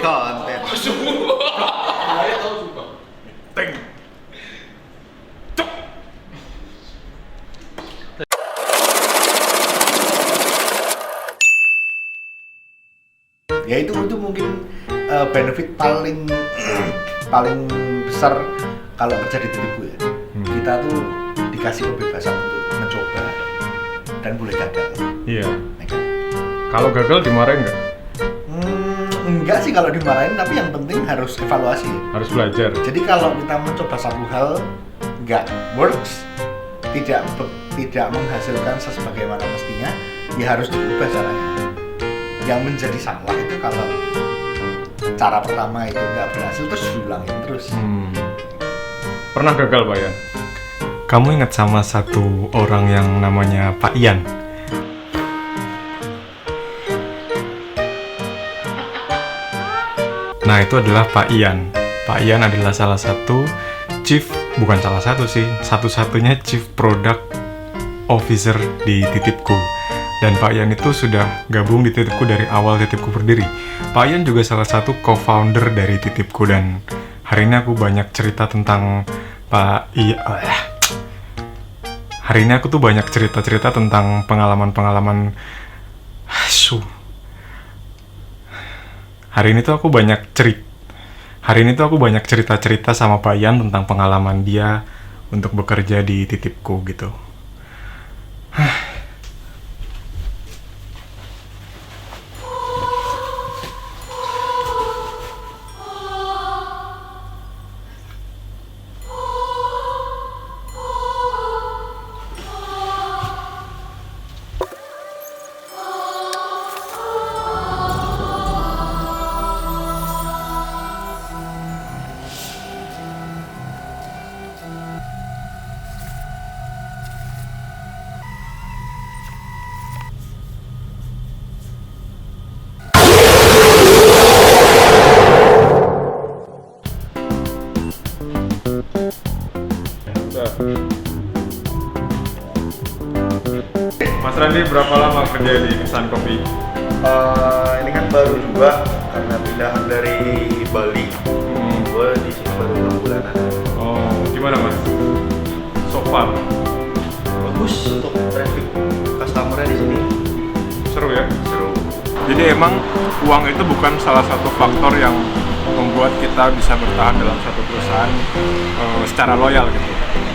konten. Saya tahu sumpah. Teng. Cuk. Ya itu mungkin benefit paling paling besar kalau kerja di titikku ya. Kita tuh dikasih kebebasan untuk mencoba dan boleh gagal. Iya. Ya kan? Kalau gagal dimarahin nggak? Enggak sih kalau dimarahin, tapi yang penting harus evaluasi. Harus belajar. Jadi kalau kita mencoba satu hal nggak works, tidak menghasilkan sebagaimana mestinya, ya harus diubah caranya. Yang menjadi salah itu kalau cara pertama itu nggak berhasil terus diulangin terus. Pernah gagal, Pak Ian? Kamu ingat sama satu orang yang namanya Pak Ian? Nah, itu adalah Pak Ian. Pak Ian adalah salah satu bukan salah satu sih, satu-satunya Chief Product Officer di Titipku. Dan Pak Ian itu sudah gabung di Titipku dari awal Titipku berdiri. Pak Ian juga salah satu co-founder dari Titipku, dan hari ini aku banyak cerita tentang Pak Ian. Hari ini aku tuh banyak cerita-cerita tentang pengalaman-pengalaman. Hari ini tuh aku banyak cerita-cerita sama Pak Ian tentang pengalaman dia untuk bekerja di Titipku gitu. Mas Randi berapa lama kerja di Kesan Kopi? Ini kan baru juga karena pindahan dari Bali. Gue di sini baru 6 bulanan. Oh, gimana Mas? So far? Bagus untuk traffic customer-nya di sini. Seru ya? Seru. Jadi emang uang itu bukan salah satu faktor yang membuat kita bisa bertahan dalam satu perusahaan secara loyal gitu.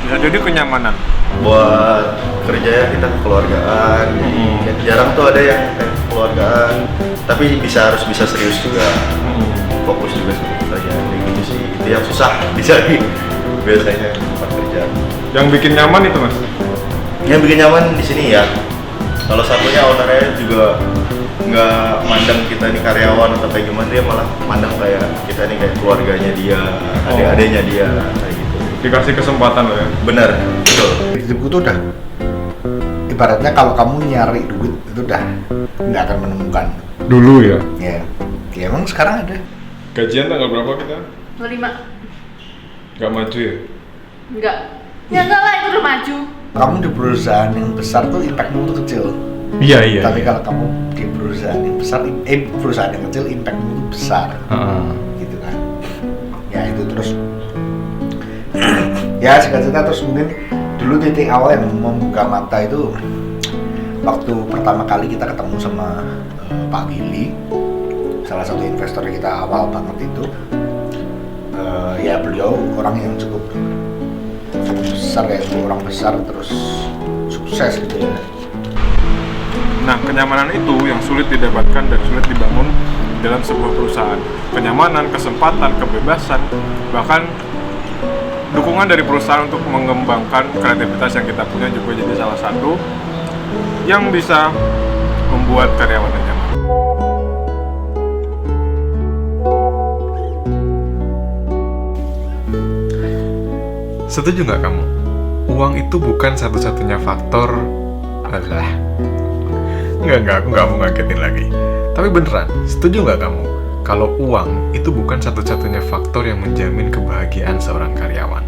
Bisa jadi kenyamanan. Buat kerja ya kita kekeluargaan. Ya, jarang tuh ada yang kayak kekeluargaan, tapi harus bisa serius juga. Fokus juga saja. Kayak gitu sih. Itu yang susah dicari biasanya tempat kerja. Yang bikin nyaman itu Mas? Yang bikin nyaman di sini ya. Salah satunya ownernya juga nggak mandang kita ini karyawan atau kayak gimana, dia malah mandang kayak kita ini kayak keluarganya dia, adik-adiknya dia, kayak gitu. Dikasih kesempatan loh ya? Bener, betul. Hidupku tuh udah ibaratnya kalau kamu nyari duit itu udah nggak akan menemukan. Dulu ya? Ya emang sekarang ada. Gajian tanggal berapa kita? 25. Gak maju ya? Enggak. Ya enggak lah, itu udah maju. Kamu di perusahaan yang besar tuh impactmu tuh kecil. Iya. Tapi kalau kamu di perusahaan yang besar, perusahaan yang kecil impactmu tuh besar. Gitu kan. Ya itu terus. Ya cerita terus mungkin dulu titik awal yang membuka mata itu waktu pertama kali kita ketemu sama Pak Willy, salah satu investor kita awal banget itu. Ya beliau orang yang cukup besar ya, orang besar terus sukses gitu ya. Nah, kenyamanan itu yang sulit didapatkan dan sulit dibangun dalam sebuah perusahaan. Kenyamanan, kesempatan, kebebasan, bahkan dukungan dari perusahaan untuk mengembangkan kreativitas yang kita punya juga jadi salah satu yang bisa membuat karyawan nyaman. Setuju nggak kamu? Uang itu bukan satu-satunya faktor. Enggak, aku nggak mau ngagetin lagi. Tapi beneran, setuju nggak kamu? Kalau uang itu bukan satu-satunya faktor yang menjamin kebahagiaan seorang karyawan.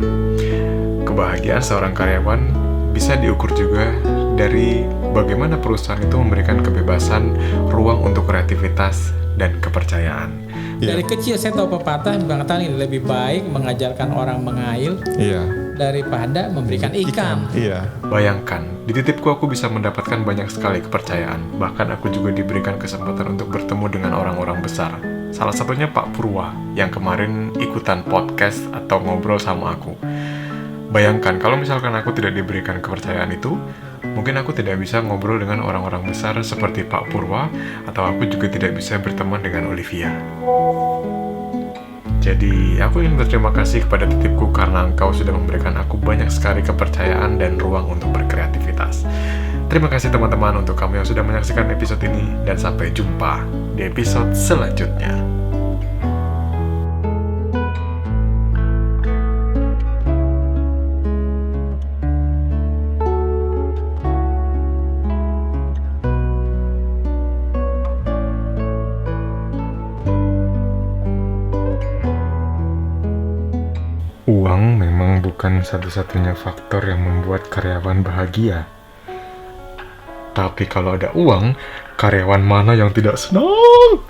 Kebahagiaan seorang karyawan bisa diukur juga dari bagaimana perusahaan itu memberikan kebebasan, ruang untuk kreativitas, dan kepercayaan. Dari kecil saya tahu pepatah mengatakan ini lebih baik mengajarkan orang mengail Iya. daripada memberikan ikan. Iya. Bayangkan, di titipku aku bisa mendapatkan banyak sekali kepercayaan. Bahkan aku juga diberikan kesempatan untuk bertemu dengan orang-orang besar. Salah satunya Pak Purwa, yang kemarin ikutan podcast atau ngobrol sama aku. Bayangkan, kalau misalkan aku tidak diberikan kepercayaan itu, mungkin aku tidak bisa ngobrol dengan orang-orang besar seperti Pak Purwa, atau aku juga tidak bisa berteman dengan Olivia. Jadi, aku ingin berterima kasih kepada titipku karena engkau sudah memberikan aku banyak sekali kepercayaan dan ruang untuk berkreativitas. Terima kasih teman-teman untuk kamu yang sudah menyaksikan episode ini, dan sampai jumpa di episode selanjutnya. Uang memang bukan satu-satunya faktor yang membuat karyawan bahagia. Tapi kalau ada uang, karyawan mana yang tidak senang?